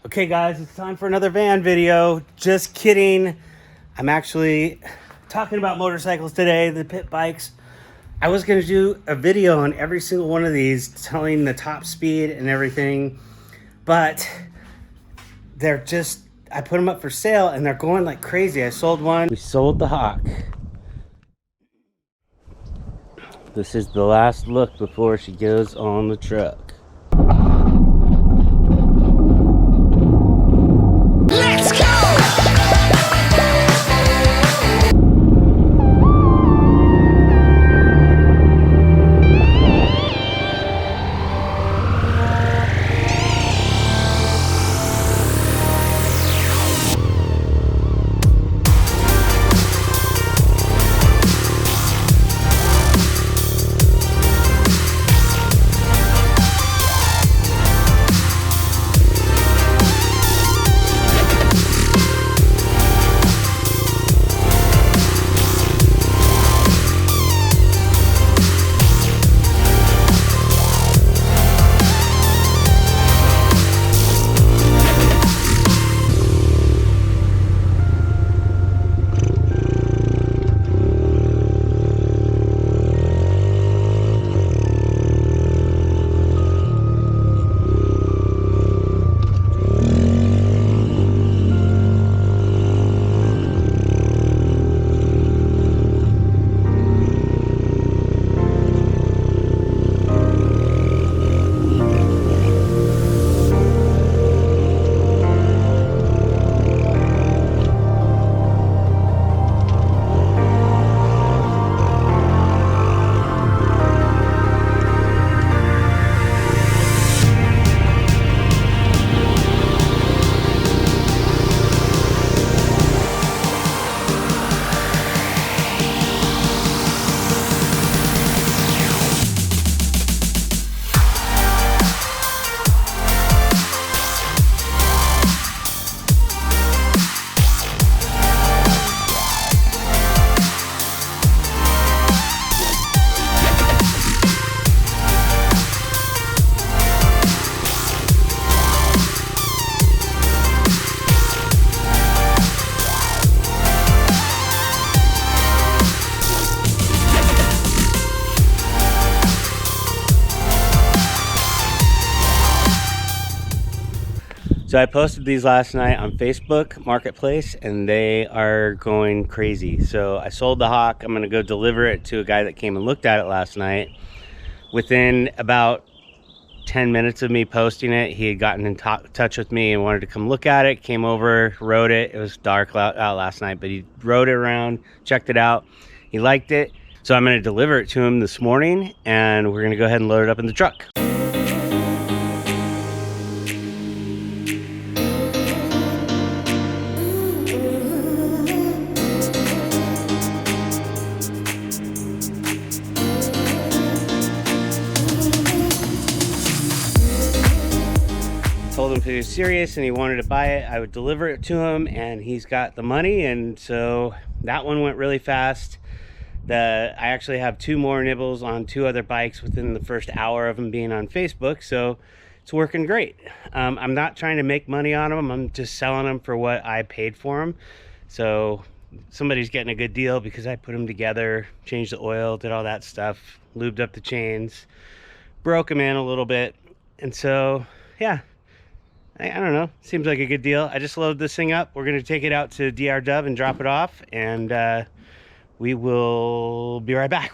Okay guys, it's time for another van video. Just kidding. I'm actually talking about motorcycles today, the pit bikes. I was gonna do a video on every single one of these, telling the top speed and everything, but I put them up for sale and they're going like crazy. I sold one. We sold the Hawk. This is the last look before she goes on the truck. Let's go! So I posted these last night on Facebook Marketplace and they are going crazy. So I sold the Hawk. I'm gonna go deliver it to a guy that came and looked at it last night. Within about 10 minutes of me posting it, he had gotten in touch with me and wanted to come look at it. Came over, rode it. It was dark out last night, but he rode it around, checked it out. He liked it. So I'm gonna deliver it to him this morning and we're gonna go ahead and load it up in the truck. Told him if he was serious and he wanted to buy it, I would deliver it to him, and he's got the money, and so that one went really fast. I actually have 2 more nibbles on 2 other bikes within the first hour of them being on Facebook, so it's working great. I'm not trying to make money on them. I'm just selling them for what I paid for them. So somebody's getting a good deal because I put them together, changed the oil, did all that stuff, lubed up the chains, broke them in a little bit, and so yeah. I don't know, seems like a good deal. I just loaded this thing up. We're gonna take it out to DR Dub and drop it off, and we will be right back.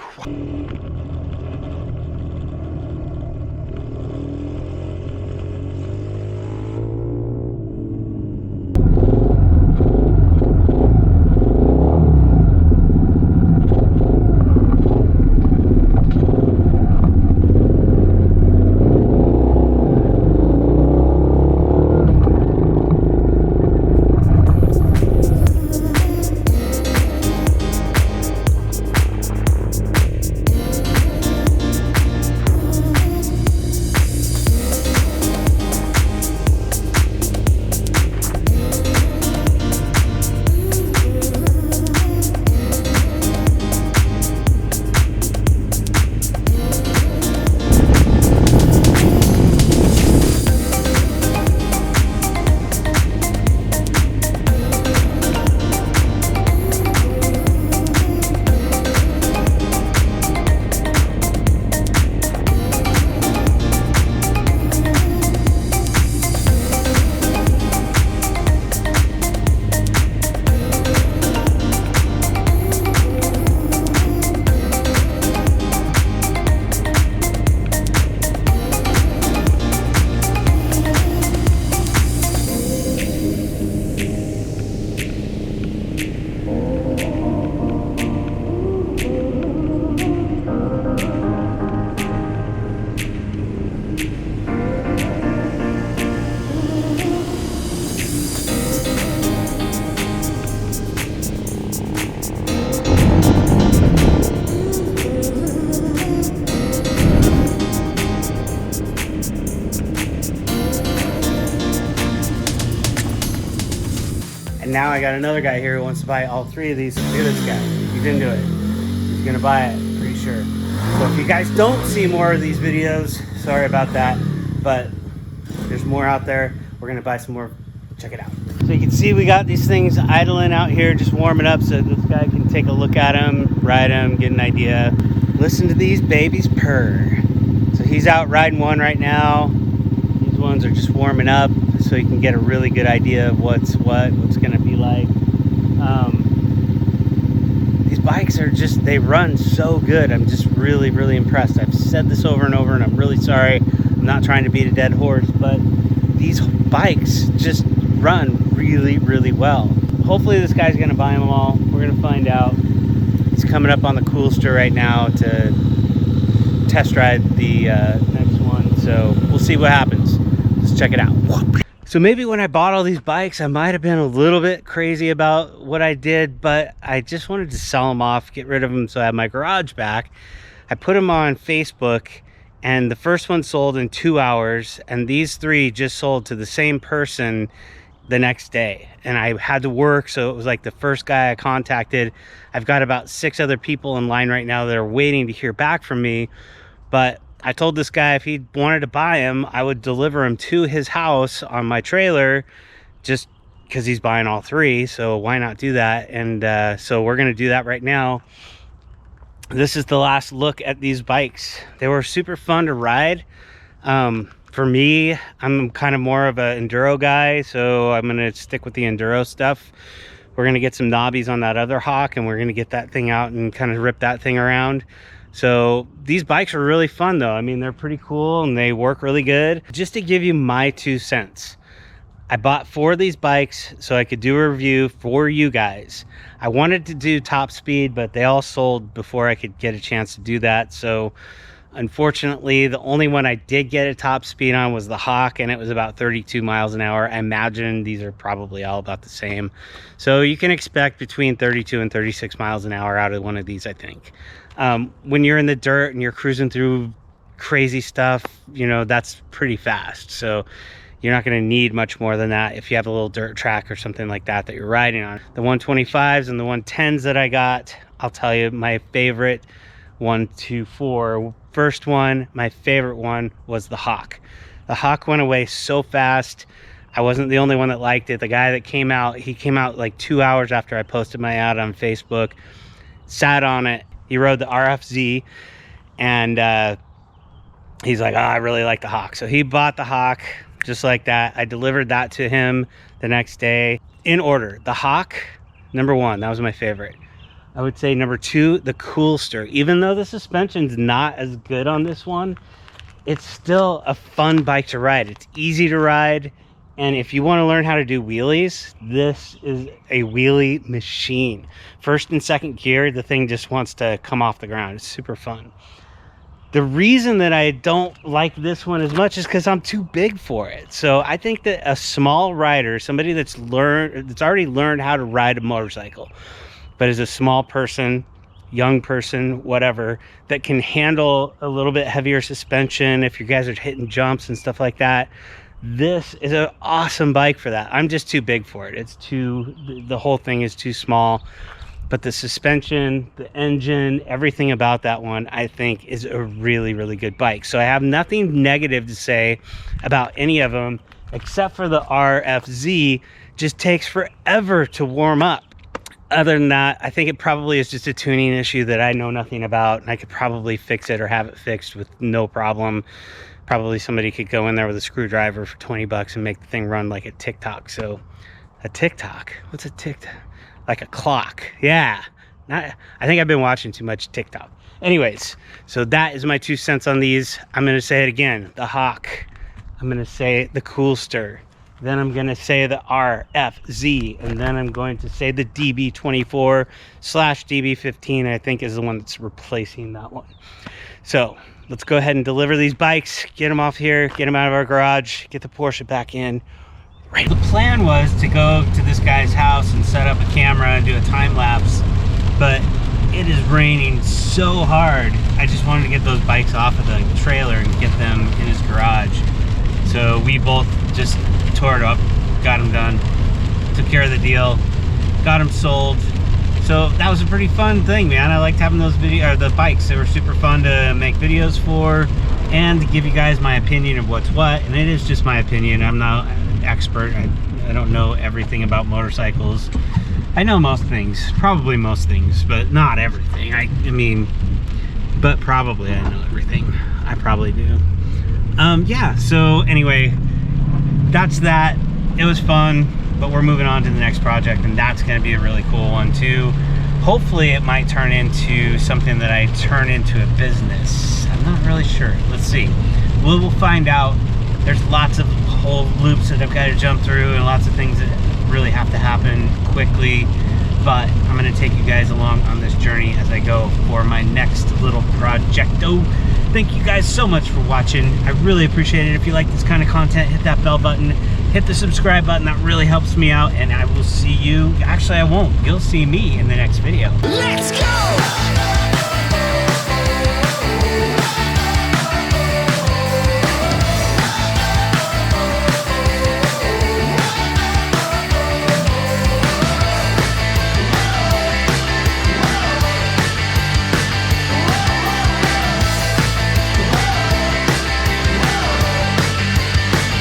And now I got another guy here who wants to buy all 3 of these. Look at this guy. He's into it. He's gonna buy it, pretty sure. So if you guys don't see more of these videos, sorry about that, but there's more out there. We're gonna buy some more. Check it out. So you can see we got these things idling out here, just warming up so this guy can take a look at them, ride them, get an idea. Listen to these babies purr. So he's out riding one right now. These ones are just warming up so you can get a really good idea of what's gonna be like. These bikes are just, they run so good. I'm just really, really impressed. I've said this over and over, and I'm really sorry. I'm not trying to beat a dead horse, but these bikes just run really, really well. Hopefully this guy's gonna buy them all. We're gonna find out. He's coming up on the Coolster right now to test ride the next one, so we'll see what happens. Let's check it out. So maybe when I bought all these bikes, I might have been a little bit crazy about what I did, but I just wanted to sell them off, get rid of them so I have my garage back. I put them on Facebook, and the first one sold in 2 hours, and these 3 just sold to the same person the next day. And I had to work, so it was like the first guy I contacted. I've got about 6 other people in line right now that are waiting to hear back from me, but I told this guy if he wanted to buy him, I would deliver him to his house on my trailer, just because he's buying all 3, so why not do that? And so we're gonna do that right now. This is the last look at these bikes. They were super fun to ride. For me, I'm kind of more of an enduro guy, so I'm gonna stick with the enduro stuff. We're gonna get some knobbies on that other Hawk, and we're gonna get that thing out and kind of rip that thing around. So these bikes are really fun though. I mean, they're pretty cool and they work really good. Just to give you my 2 cents, I bought 4 of these bikes so I could do a review for you guys. I wanted to do top speed, but they all sold before I could get a chance to do that. So unfortunately, the only one I did get a top speed on was the Hawk, and it was about 32 miles an hour. I imagine these are probably all about the same. So you can expect between 32 and 36 miles an hour out of one of these, I think. When you're in the dirt and you're cruising through crazy stuff, you know, that's pretty fast. So you're not going to need much more than that if you have a little dirt track or something like that that you're riding on. The 125s and the 110s that I got, I'll tell you my favorite 1, 2, 4. First one, my favorite one was the Hawk. The Hawk went away so fast. I wasn't the only one that liked it. The guy that came out, he came out like 2 hours after I posted my ad on Facebook, sat on it. He rode the RFZ, and he's like, oh, I really like the Hawk. So he bought the Hawk just like that. I delivered that to him the next day in order. The Hawk, number 1, that was my favorite. I would say number 2, the Coolster. Even though the suspension's not as good on this one, it's still a fun bike to ride. It's easy to ride. And if you want to learn how to do wheelies, this is a wheelie machine. First and second gear, the thing just wants to come off the ground. It's super fun. The reason that I don't like this one as much is because I'm too big for it. So I think that a small rider, somebody that's already learned how to ride a motorcycle, but is a small person, young person, whatever, that can handle a little bit heavier suspension if you guys are hitting jumps and stuff like that, this is an awesome bike for that. I'm just too big for it. The whole thing is too small. But the suspension, the engine, everything about that one, I think is a really, really good bike. So I have nothing negative to say about any of them, except for the RFZ. Just takes forever to warm up. Other than that, I think it probably is just a tuning issue that I know nothing about, and I could probably fix it or have it fixed with no problem. Probably somebody could go in there with a screwdriver for 20 bucks and make the thing run like a TikTok. So a TikTok, what's a TikTok? Like a clock. Yeah. I think I've been watching too much TikTok. Anyways, so that is my 2 cents on these. I'm going to say it again. The Hawk. I'm going to say the Coolster. Then I'm going to say the RFZ. And then I'm going to say the DB24/DB15, I think is the one that's replacing that one. So let's go ahead and deliver these bikes, get them off here, get them out of our garage, get the Porsche back in. Right. The plan was to go to this guy's house and set up a camera and do a time lapse, but it is raining so hard. I just wanted to get those bikes off of the trailer and get them in his garage. So we both just tore it up, got them done. took care of the deal, got them sold. So that was a pretty fun thing, man. I liked having those the bikes. They were super fun to make videos for and to give you guys my opinion of what's what. And it is just my opinion. I'm not an expert. I don't know everything about motorcycles. I know most things, probably most things, but not everything. I mean, but probably I know everything. I probably do. Yeah, so anyway, that's that. It was fun, but we're moving on to the next project, and that's going to be a really cool one too. Hopefully it might turn into something that I turn into a business. I'm not really sure. Let's see. We'll find out. There's lots of whole loops that I've got to jump through and lots of things that really have to happen quickly, but I'm going to take you guys along on this journey as I go for my next little projecto. Thank you guys so much for watching. I really appreciate it. If you like this kind of content, hit that bell button, hit the subscribe button. That really helps me out, and I will see you. Actually, I won't. You'll see me in the next video. Let's go!